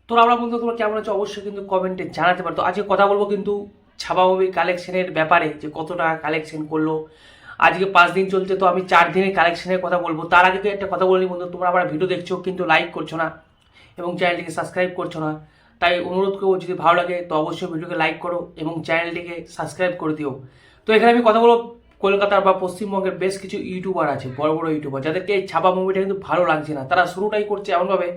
তো আমরা বন্ধু তোমরা কেমন আছো অবশ্যই কিন্তু কমেন্টে জানাতে পারো। তো আজকে কথা বলবো কিন্তু ছাপা মুভি কালেকশনের ব্যাপারে, যে কত টাকা কালেকশন করলো। আজকে 5 দিন চলছে, তো আমি 4 দিনের কালেকশনের কথা বলবো। তার আগে তো একটা কথা বলি বন্ধু, তোমরা আমার ভিডিও দেখছো কিন্তু লাইক করছো না এবং চ্যানেলটিকে সাবস্ক্রাইব করছো না। তাই অনুরোধ করবো, যদি ভালো লাগে তো অবশ্যই ভিডিওকে লাইক করো এবং চ্যানেলটিকে সাবস্ক্রাইব করে দিও। তো এখানে আমি কথা বলবো কলকাতার বা পশ্চিমবঙ্গের বেশ কিছু ইউটিউবার আছে, বড় বড় ইউটিউবার, যাদেরকে এই ছাপা মুভিটা কিন্তু ভালো লাগছে না। তারা শুরুটাই করছে এমনভাবে,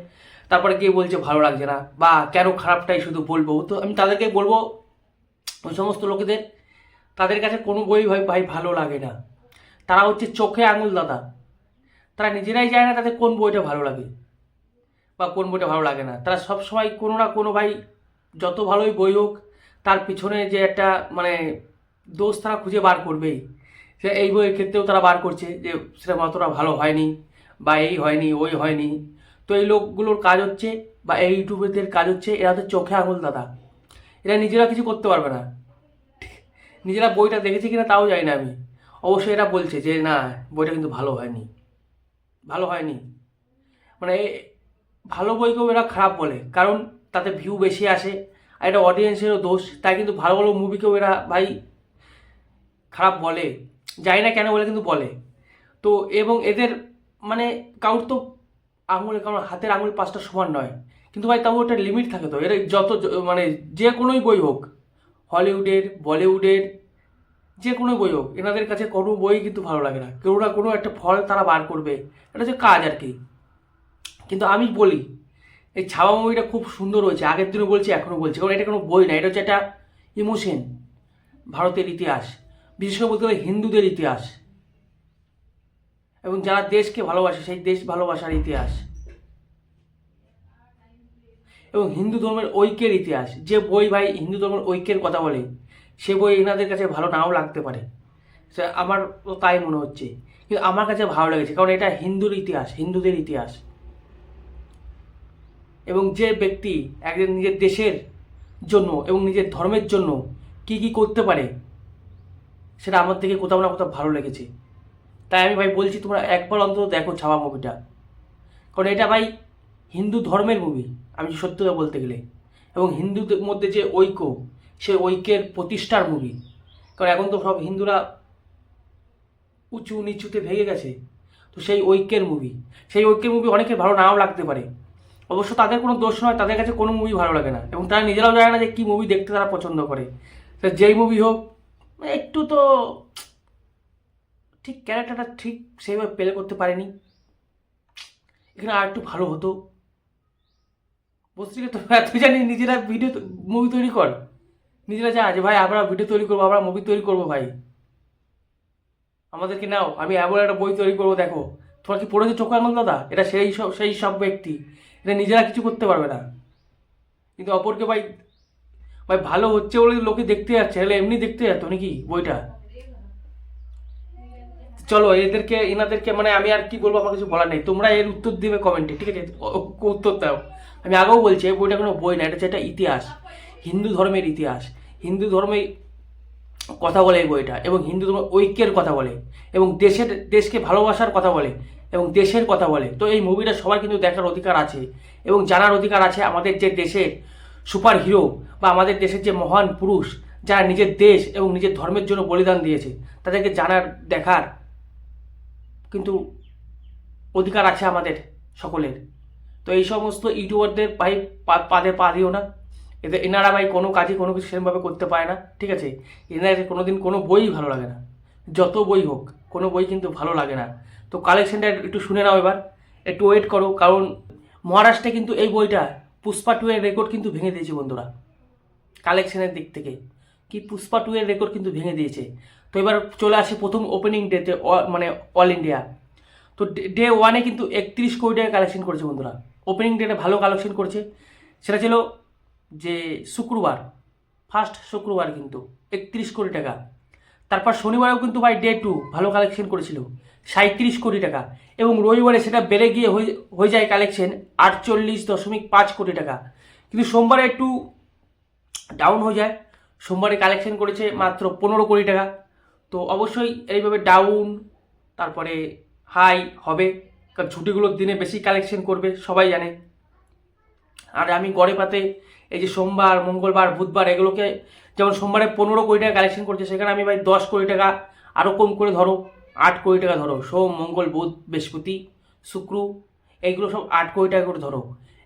তারপরে গিয়ে বলছে ভালো লাগছে না, বা কেন খারাপটাই শুধু বলবো। তো আমি তাদেরকে বলবো, ওই সমস্ত লোকেদের, তাদের কাছে কোনো বই ভাই ভাই ভালো লাগে না। তারা হচ্ছে চোখে আঙুল দাদা। তারা নিজেরাই জানে না তাদের কোন বইটা ভালো লাগে বা কোন বইটা ভালো লাগে না। তারা সব সময় কোনো না কোনো ভাই, যত ভালোই বই হোক, তার পিছনে যে একটা মানে দোষ তারা খুঁজে বার করবেই। সে এই বইয়ের ক্ষেত্রেও তারা বার করছে যে সেটা অতটা ভালো হয়নি, বা এই হয়নি ওই হয়নি। তো এই লোকগুলোর কাজ হচ্ছে, বা এই ইউটিউবারদের কাজ হচ্ছে, এরা তো চোখে আঙুল দাদা। এরা নিজেরা কিছু করতে পারবে না। নিজেরা বইটা দেখেছে কিনা তাও জানি না আমি। অবশ্যই এরা বলছে যে না, বইটা কিন্তু ভালো হয়নি, ভালো হয়নি। মানে ভালো বইকেও এরা খারাপ বলে, কারণ তাতে ভিউ বেশি আসে, আর এটা অডিয়েন্সেরও দোষ। তাই কিন্তু ভালো ভালো মুভিকেও এরা ভাই খারাপ বলে। জানি না কেন বলে, কিন্তু বলে। তো এবং এদের মানে কারোর তো আঙুলে, কারণ হাতের আঙুল 5টা সমান নয়, কিন্তু ভাই তাও একটা লিমিট থাকে। তো এরা মানে যে কোনোই বই হোক, হলিউডের বলিউডের যে কোনো বই হোক, এনাদের কাছে কোনো বই কিন্তু ভালো লাগে না। কেউ না কোনো একটা ফল তারা বার করবে, এটা হচ্ছে কাজ আর কি। কিন্তু আমি বলি, এই ছাওয়া মুভিটা খুব সুন্দর হয়েছে, আগের দিনও বলছি এখনও বলছি, কারণ এটা কোনো বই না, এটা হচ্ছে একটা ইমোশন। ভারতের ইতিহাস, বিশেষ করে বলতে গেলে হিন্দুদের ইতিহাস, এবং যারা দেশকে ভালোবাসে সেই দেশ ভালোবাসার ইতিহাস, এবং হিন্দু ধর্মের ঐক্যের ইতিহাস। যে বই ভাই হিন্দু ধর্মের ঐক্যের কথা বলে, সে বই এনাদের কাছে ভালো নাও লাগতে পারে, সে আমার তো তাই মনে হচ্ছে। কিন্তু আমার কাছে ভালো লেগেছে, কারণ এটা হিন্দুর ইতিহাস, হিন্দুদের ইতিহাস। এবং যে ব্যক্তি একজন নিজের দেশের জন্য এবং নিজের ধর্মের জন্য কি কি করতে পারে, সেটা আমার থেকে কোথাও না কোথাও ভালো লেগেছে। তাই আমি ভাই বলছি, তোমরা একবার অন্তত দেখো ছাওয়া মুভিটা, কারণ এটা ভাই হিন্দু ধর্মের মুভি, আমি সত্যি কথা বলতে গেলে। এবং হিন্দুদের মধ্যে যে ঐক্য, সেই ঐক্যের প্রতিষ্ঠার মুভি। কারণ এখন তো সব হিন্দুরা উঁচু নিচুতে ভেঙে গেছে। তো সেই ঐক্যের মুভি, সেই ঐক্যের মুভি অনেকের ভালো নাও লাগতে পারে। অবশ্য তাদের কোনো দোষ নয়, তাদের কাছে কোনো মুভি ভালো লাগে না, এবং তারা নিজেরাও জানে না যে কী মুভি দেখতে তারা পছন্দ করে। তো যেই মুভি হোক, একটু তো ঠিক ক্যারেক্টারটা ঠিক সেইভাবে প্লে করতে পারেনি। এখানে আর একটু ভালো হতো। বুঝছি তো, তুই জানি নিজেরা ভিডিও মুভি তৈরি কর, নিজেরা যা যে ভাই আমরা ভিডিও তৈরি করবো, আমরা মুভি তৈরি করবো ভাই, আমাদেরকে নাও, আমি এমন একটা বই তৈরি করবো দেখো। তোমার কি পড়েছে চোখ আঙুল দাদা? এটা সেই সব ব্যক্তি, এটা নিজেরা কিছু করতে পারবে না, কিন্তু অপরকে ভাই, ভাই ভালো হচ্ছে বলে লোকে দেখতে যাচ্ছে, তাহলে এমনি দেখতে যেত নাকি বইটা? চলো এদেরকে এনাদেরকে মানে আমি আর কি বলবো, আমার কিছু বলার নেই। তোমরা এর উত্তর দিবে কমেন্টে, ঠিক আছে? উত্তর দাও। আমি আগেও বলছি, এই বইটা কোনো বই না, এটা হচ্ছে একটা ইতিহাস, হিন্দু ধর্মের ইতিহাস। হিন্দু ধর্মে কথা বলে এই বইটা, এবং হিন্দু ধর্মের ঐক্যের কথা বলে, এবং দেশকে ভালোবাসার কথা বলে, এবং দেশের কথা বলে। তো এই মুভিটা সবার কিন্তু দেখার অধিকার আছে, এবং জানার অধিকার আছে আমাদের যে দেশের সুপার হিরো, বা আমাদের দেশের যে মহান পুরুষ, যারা নিজের দেশ এবং নিজের ধর্মের জন্য বলিদান দিয়েছে, তাদেরকে জানার, দেখার কিন্তু অধিকার আছে আমাদের সকলের। তো এই সমস্ত ইউটিউবারদের ভাই পাদে পা দিও না। এনারা ভাই কোনো কাজই কোনো কিছু সেরকমভাবে করতে পারে না, ঠিক আছে? এনাদের কোনোদিন কোনো বই ভালো লাগে না, যত বই হোক কোনো বই কিন্তু ভালো লাগে না। তো কালেকশনটা একটু শুনে নাও এবার, একটু ওয়েট করো, কারণ মহারাষ্ট্রে কিন্তু এই বইটা পুষ্পা 2 এর রেকর্ড কিন্তু ভেঙে দিয়েছে বন্ধুরা। কালেকশনের দিক থেকে কি পুষ্পা 2 এর রেকর্ড কিন্তু ভেঙে দিয়েছে। তো এবার চলে আসে প্রথম ওপেনিং ডেতে, মানে অল ইন্ডিয়া। তো ডে 1-এ কিন্তু 31 কোটি টাকা কালেকশন করেছে বন্ধুরা। ওপেনিং ডেটে ভালো কালেকশন করেছে, সেটা ছিল যে শুক্রবার, ফার্স্ট শুক্রবার কিন্তু 31 কোটি টাকা। তারপর শনিবারেও কিন্তু ভাই ডে 2 ভালো কালেকশন করেছিল, 37 কোটি টাকা। এবং রবিবারে সেটা বেড়ে গিয়ে হয়ে যায় কালেকশন 48.5 কোটি টাকা। কিন্তু সোমবারে একটু ডাউন হয়ে যায়, সোমবারে কালেকশন করেছে মাত্র 15 কোটি টাকা। তো অবশ্যই এইভাবে ডাউন, তারপরে হাই হবে, কারণ ছুটিগুলোর দিনে বেশি কালেকশন করবে, সবাই জানে। আর আমি গড়ে পাতে এই যে সোমবার, মঙ্গলবার, বুধবার এগুলোকে, যেমন সোমবারে 15 কোটি টাকা কালেকশন করছে, সেখানে আমি ভাই 10 কোটি টাকা, আরও কম করে ধরো 8 কোটি টাকা ধরো, সোম, মঙ্গল, বুধ, বৃহস্পতি, শুক্র, এইগুলো সব 8 কোটি টাকা করে ধরো।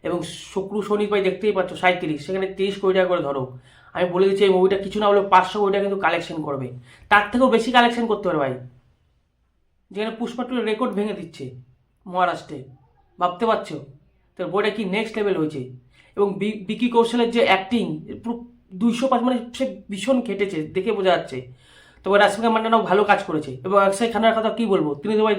এবং শুক্র, শনি ভাই দেখতেই পাচ্ছ 37, সেখানে 30 কোটি টাকা করে ধরো। আমি বলে দিচ্ছি এই মুভিটা কিছু না হলেও 500 কোটি টাকা কিন্তু কালেকশন করবে, তার থেকেও বেশি কালেকশন করতে পারে ভাই। যেখানে পুষ্পা টুর রেকর্ড ভেঙে দিচ্ছে মহারাষ্ট্রে, ভাবতে পারছো তোর বইটা কি নেক্সট লেভেল হয়েছে। এবং বিকি কৌশলের যে অ্যাক্টিং, পুরো 205, মানে সে ভীষণ খেটেছে, দেখে বোঝা যাচ্ছে। তবে রাশমিকা মান্ডানাও ভালো কাজ করেছে। এবং অক্ষয় খান্নার কথা কি বলবো, তিনি তো ভাই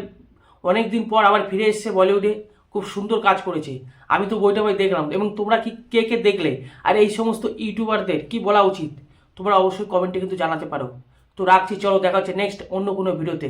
অনেক দিন পর আবার ফিরে এসেছে বলিউডে, খুব সুন্দর কাজ করেছে। আমি তো বইটা ভাই দেখলাম। এবং তোমরা কি কে কে দেখলে, আর এই সমস্ত ইউটিউবারদের কি বলা উচিত, তোমরা অবশ্যই কমেন্টে কিন্তু জানাতে পারো। তো রাখছি, চলো দেখা হচ্ছে নেক্সট অন্য কোনো ভিডিওতে।